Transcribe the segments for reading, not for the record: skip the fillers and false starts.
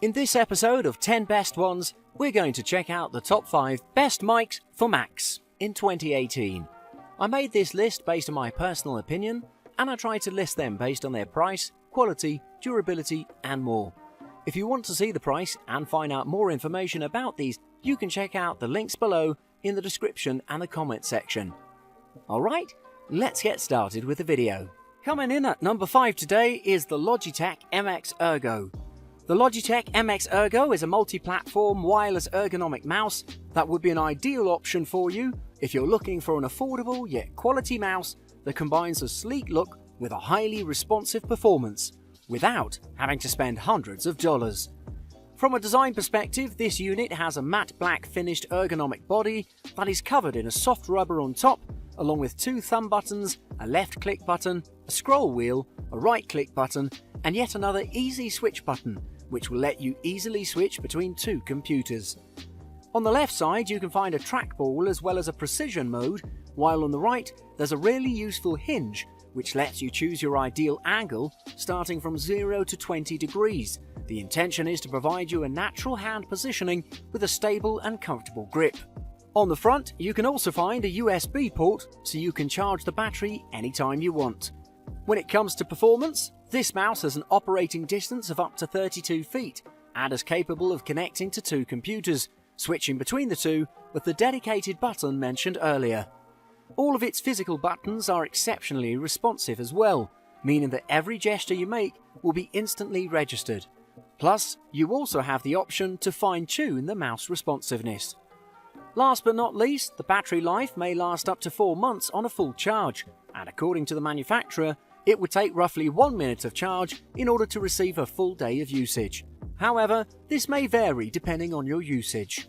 In this episode of 10 Best Ones, we're going to check out the top 5 best mics for Macs in 2018. I made this list based on my personal opinion, and I tried to list them based on their price, quality, durability, and more. If you want to see the price and find out more information about these, you can check out the links below in the description and the comment section. Alright, let's get started with the video. Coming in at number 5 today is the Logitech MX Ergo. The Logitech MX Ergo is a multi-platform wireless ergonomic mouse that would be an ideal option for you if you're looking for an affordable yet quality mouse that combines a sleek look with a highly responsive performance, without having to spend hundreds of dollars. From a design perspective, this unit has a matte black finished ergonomic body that is covered in a soft rubber on top, along with 2 thumb buttons, a left click button, a scroll wheel, a right click button, and yet another easy switch button, which will let you easily switch between 2 computers. On the left side you can find a trackball as well as a precision mode, while on the right there's a really useful hinge which lets you choose your ideal angle starting from 0 to 20 degrees. The intention is to provide you a natural hand positioning with a stable and comfortable grip. On the front you can also find a USB port so you can charge the battery anytime you want. When it comes to performance, this mouse has an operating distance of up to 32 feet and is capable of connecting to 2 computers, switching between the 2 with the dedicated button mentioned earlier. All of its physical buttons are exceptionally responsive as well, meaning that every gesture you make will be instantly registered. Plus, you also have the option to fine-tune the mouse responsiveness. Last but not least, the battery life may last up to 4 months on a full charge, and according to the manufacturer, it would take roughly 1 minute of charge in order to receive a full day of usage. However, this may vary depending on your usage.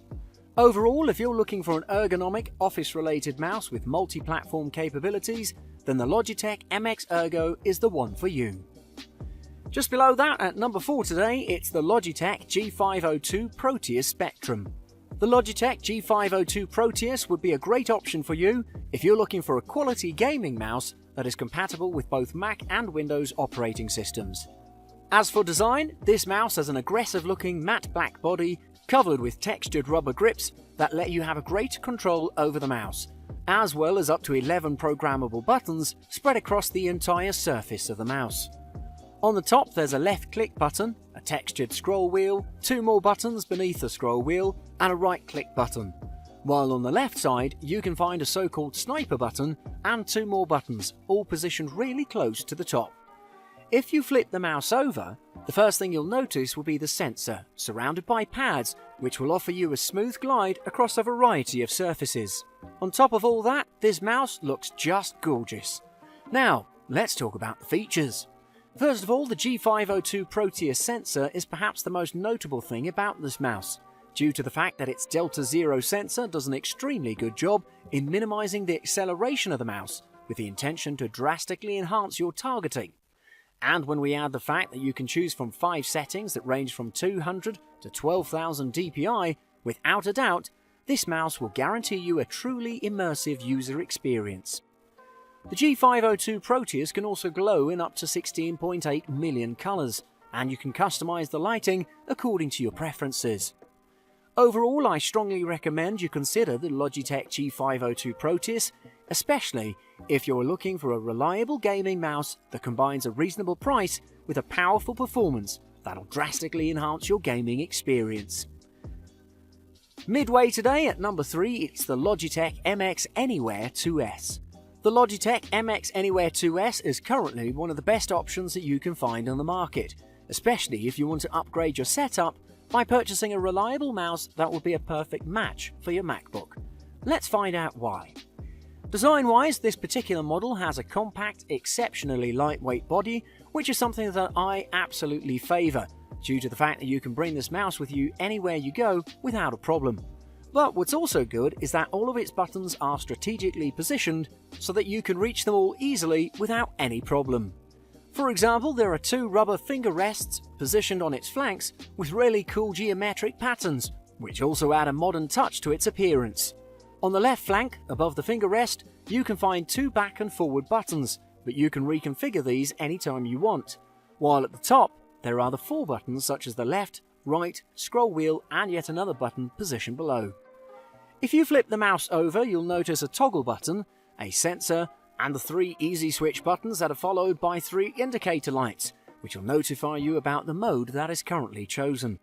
Overall, if you're looking for an ergonomic, office-related mouse with multi-platform capabilities, then the Logitech MX Ergo is the one for you. Just below that, at number 4 today, it's the Logitech G502 Proteus Spectrum. The Logitech G502 Proteus would be a great option for you if you're looking for a quality gaming mouse that is compatible with both Mac and Windows operating systems. As for design, this mouse has an aggressive-looking matte black body covered with textured rubber grips that let you have a greater control over the mouse, as well as up to 11 programmable buttons spread across the entire surface of the mouse. On the top there's a left click button, a textured scroll wheel, 2 more buttons beneath the scroll wheel, and a right click button. While on the left side you can find a so-called sniper button and 2 more buttons, all positioned really close to the top. If you flip the mouse over, the first thing you'll notice will be the sensor, surrounded by pads, which will offer you a smooth glide across a variety of surfaces. On top of all that, this mouse looks just gorgeous. Now, let's talk about the features. First of all, the G502 Proteus sensor is perhaps the most notable thing about this mouse, due to the fact that its Delta Zero sensor does an extremely good job in minimizing the acceleration of the mouse, with the intention to drastically enhance your targeting. And when we add the fact that you can choose from 5 settings that range from 200 to 12,000 dpi, without a doubt, this mouse will guarantee you a truly immersive user experience. The G502 Proteus can also glow in up to 16.8 million colours, and you can customize the lighting according to your preferences. Overall, I strongly recommend you consider the Logitech G502 Proteus, especially if you're looking for a reliable gaming mouse that combines a reasonable price with a powerful performance that'll drastically enhance your gaming experience. Midway today at number 3, it's the Logitech MX Anywhere 2S. The Logitech MX Anywhere 2S is currently one of the best options that you can find on the market, especially if you want to upgrade your setup by purchasing a reliable mouse that will be a perfect match for your Macbook. Let's find out why. Design-wise, this particular model has a compact, exceptionally lightweight body, which is something that I absolutely favour, due to the fact that you can bring this mouse with you anywhere you go without a problem. But what's also good is that all of its buttons are strategically positioned so that you can reach them all easily without any problem. For example, there are 2 rubber finger rests positioned on its flanks with really cool geometric patterns, which also add a modern touch to its appearance. On the left flank, above the finger rest, you can find 2 back and forward buttons, but you can reconfigure these anytime you want. While at the top, there are the 4 buttons such as the left, right, scroll wheel and yet another button positioned below. If you flip the mouse over, you'll notice a toggle button, a sensor, and the 3 easy switch buttons that are followed by 3 indicator lights, which will notify you about the mode that is currently chosen.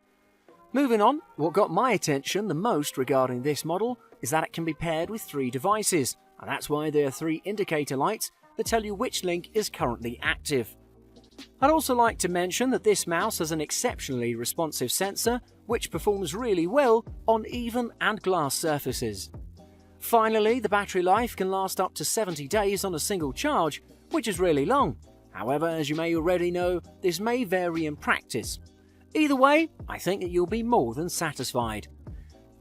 Moving on, what got my attention the most regarding this model is that it can be paired with 3 devices, and that's why there are 3 indicator lights that tell you which link is currently active. I'd also like to mention that this mouse has an exceptionally responsive sensor which performs really well on even and glass surfaces. Finally, the battery life can last up to 70 days on a single charge, which is really long. However, as you may already know, this may vary in practice. Either way, I think that you'll be more than satisfied.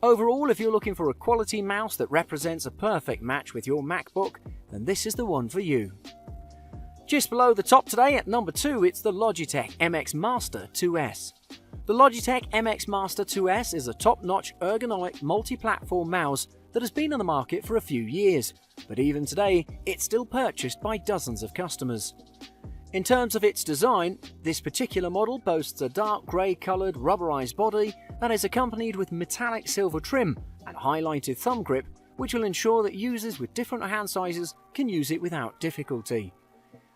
Overall, if you're looking for a quality mouse that represents a perfect match with your MacBook, then this is the one for you. Just below the top today at number 2, it's the Logitech MX Master 2S. The Logitech MX Master 2S is a top-notch ergonomic multi-platform mouse that has been on the market for a few years, but even today, it's still purchased by dozens of customers. In terms of its design, this particular model boasts a dark grey coloured rubberized body that is accompanied with metallic silver trim and highlighted thumb grip, which will ensure that users with different hand sizes can use it without difficulty.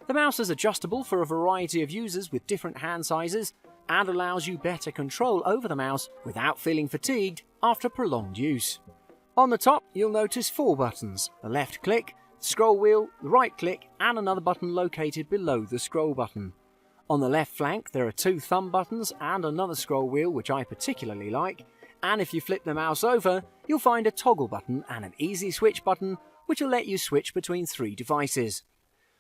The mouse is adjustable for a variety of users with different hand sizes and allows you better control over the mouse without feeling fatigued after prolonged use. On the top, you'll notice 4 buttons: the left click, scroll wheel, the right click, and another button located below the scroll button. On the left flank, there are 2 thumb buttons and another scroll wheel, which I particularly like, and if you flip the mouse over, you'll find a toggle button and an easy switch button, which will let you switch between 3 devices.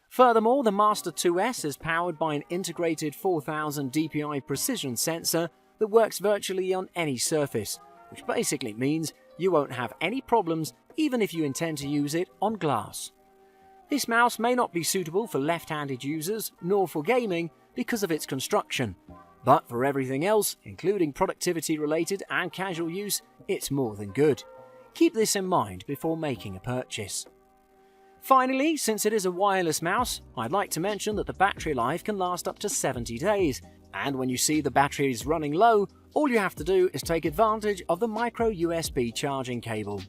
Furthermore, the Master 2S is powered by an integrated 4000 dpi precision sensor that works virtually on any surface, which basically means you won't have any problems even if you intend to use it on glass. This mouse may not be suitable for left-handed users nor for gaming because of its construction, but for everything else, including productivity-related and casual use, it's more than good. Keep this in mind before making a purchase. Finally, since it is a wireless mouse, I'd like to mention that the battery life can last up to 70 days, and when you see the battery is running low, all you have to do is take advantage of the micro USB charging cable.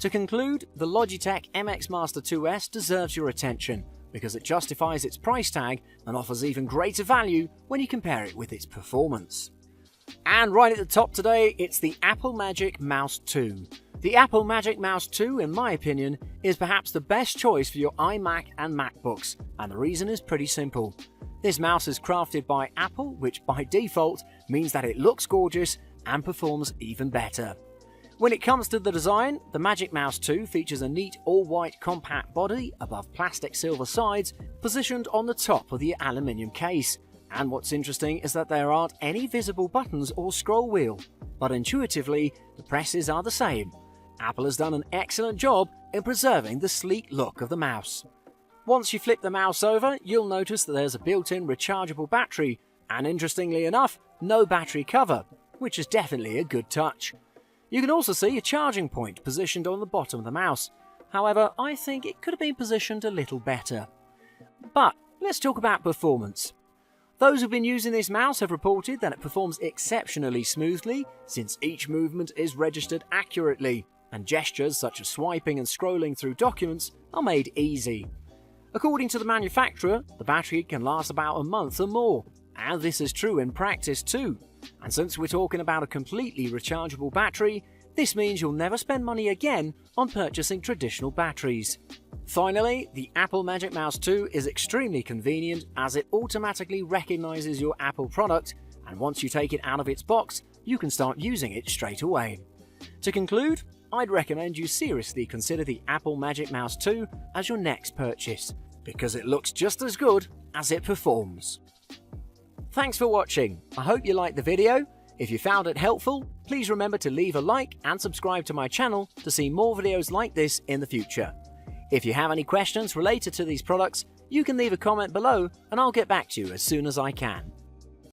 To conclude, the Logitech MX Master 2S deserves your attention because it justifies its price tag and offers even greater value when you compare it with its performance. And right at the top today, it's the Apple Magic Mouse 2. The Apple Magic Mouse 2, in my opinion, is perhaps the best choice for your iMac and MacBooks, and the reason is pretty simple. This mouse is crafted by Apple, which by default means that it looks gorgeous and performs even better. When it comes to the design, the Magic Mouse 2 features a neat all-white compact body above plastic silver sides positioned on the top of the aluminium case. And what's interesting is that there aren't any visible buttons or scroll wheel, but intuitively the presses are the same. Apple has done an excellent job in preserving the sleek look of the mouse. Once you flip the mouse over, you'll notice that there's a built-in rechargeable battery, and interestingly enough, no battery cover, which is definitely a good touch. You can also see a charging point positioned on the bottom of the mouse. However, I think it could have been positioned a little better. But let's talk about performance. Those who've been using this mouse have reported that it performs exceptionally smoothly since each movement is registered accurately, and gestures such as swiping and scrolling through documents are made easy. According to the manufacturer, the battery can last about a month or more, and this is true in practice too. And since we're talking about a completely rechargeable battery, this means you'll never spend money again on purchasing traditional batteries. Finally, the Apple Magic Mouse 2 is extremely convenient as it automatically recognizes your Apple product, and once you take it out of its box, you can start using it straight away. To conclude, I'd recommend you seriously consider the Apple Magic Mouse 2 as your next purchase, because it looks just as good as it performs. Thanks for watching. I hope you liked the video. If you found it helpful, please remember to leave a like and subscribe to my channel to see more videos like this in the future. If you have any questions related to these products, you can leave a comment below and I'll get back to you as soon as I can.